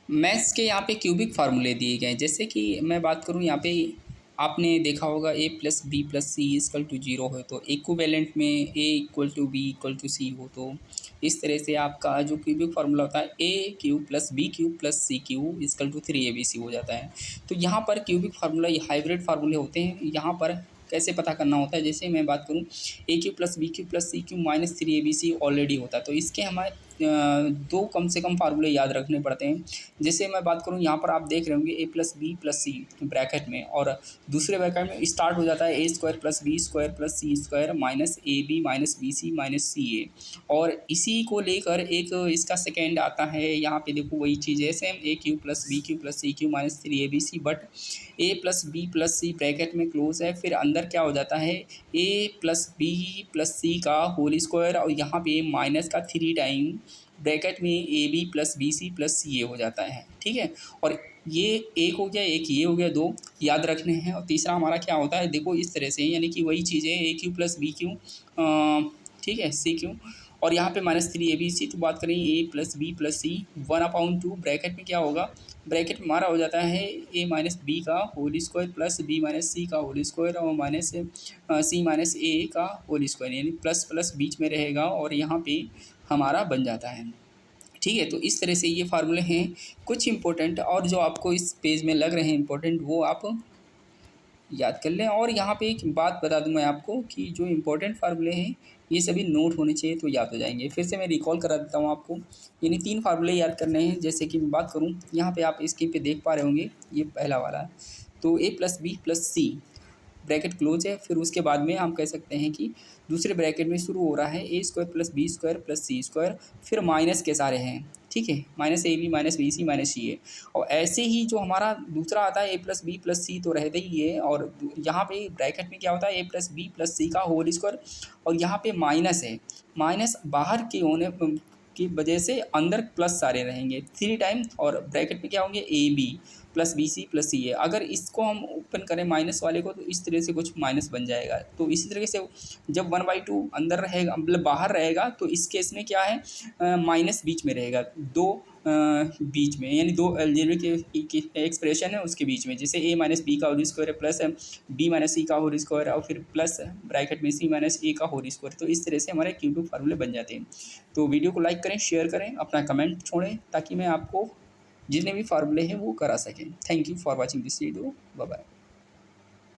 Maths के यहाँ पे क्यूबिक फार्मूले दिए गए हैं। जैसे कि मैं बात करूँ यहाँ पे, आपने देखा होगा A plus B plus C equal to zero है, तो इक्विवेलेंट में A equal to B equal to C हो, तो इस तरह से आपका जो क्यूबिक फार्मूला होता है A cube plus B cube plus C cube equal to 3abc हो जाता है। तो यहाँ पर क्यूबिक फार्मूला ये हाइब्रिड फार्मूले होते हैं। यहाँ पर कैसे पता करना होता है, जैसे मैं बात करूँ A cube plus B cube plus C cube minus 3abc already होता है, तो इसके हमारे दो कम से कम फार्मूले याद रखने पड़ते हैं। जैसे मैं बात करूँ यहाँ पर आप देख रहे होंगे A plus B plus C bracket में, और दूसरे ब्रैकेट में स्टार्ट हो जाता है A square plus B square plus C square minus A B minus B C minus C A, और इसी को लेकर एक इसका सेकेंड आता है। यहाँ पे देखो वही चीज़ है same, A cube plus B cube plus C cube minus 3abc, but A plus B plus C bracket में क्लोज है, फिर अंदर क्या हो जाता है A plus B plus C का होल स्क्वायर, और यहाँ पे माइनस का 3 टाइम ब्रैकेट में A B plus B C plus C A हो जाता है। ठीक है, और ये एक हो गया, एक ये हो गया, दो याद रखने हैं। और तीसरा हमारा क्या होता है, देखो इस तरह से, यानी कि वही चीज़ है ए क्यू प्लस बी क्यू, ठीक है, सी क्यू, और यहाँ पे माइनस 3abc। तो बात करें A plus B plus C 1/2 bracket में क्या होगा, ब्रैकेट में हमारा हो जाता है ए माइनस बी का whole square plus B minus C का होल स्क्वायर और माइनस सी माइनस ए का होल स्क्वायर, यानी प्लस प्लस बीच में रहेगा और यहाँ पे हमारा बन जाता है। ठीक है, तो इस तरह से ये फार्मूले हैं कुछ इंपॉर्टेंट, और जो आपको इस पेज में लग रहे हैं इंपॉर्टेंट वो आप याद कर लें। और यहाँ पे एक बात बता दूं मैं आपको कि जो इम्पोर्टेंट फार्मूले हैं ये सभी नोट होने चाहिए, तो याद हो जाएंगे। फिर से मैं रिकॉल करा देता हूँ आपको, यानी 3 फार्मूले याद करने हैं। जैसे कि मैं बात करूँ यहाँ पे, आप स्क्रीन पे देख पा रहे होंगे, ये पहला वाला है, तो ए plus B plus C bracket close है। फिर उसके बाद में हम कह सकते हैं कि दूसरे ब्रैकेट में शुरू हो रहा है A square plus B square plus C square, फिर माइनस के सारे हैं, ठीक है, minus A B minus B C minus C A. और ऐसे ही जो हमारा दूसरा आता है A plus B plus C, तो रहता ही है, और यहाँ पे ब्रैकेट में क्या होता है A plus B plus C का होल स्क्वायर, और यहाँ पे माइनस है, माइनस बाहर के होने की वजह से अंदर प्लस सारे रहेंगे 3 टाइम, और ब्रैकेट में क्या होंगे A B plus B C plus C A. अगर इसको हम ओपन करें माइनस वाले को, तो इस तरह से कुछ माइनस बन जाएगा। तो इसी तरीके से जब 1/2 अंदर रहेगा, मतलब बाहर रहेगा, तो इस केस में क्या है माइनस बीच में रहेगा, दो बीच में, यानी दो अलजेब्रिक एक्सप्रेशन है उसके बीच में, जैसे ए माइनस बी का whole square plus B minus C का होल स्क्वायर और फिर प्लस ब्रैकेट में सी माइनस ए का होल स्क्वायर। तो इस तरह से हमारे क्यूबिक फार्मूले बन जाते हैं। तो वीडियो को लाइक करें, शेयर करें, अपना कमेंट छोड़ें, ताकि मैं आपको जितने भी फार्मूले हैं वो करा सकें। Thank you for watching this video, bye bye.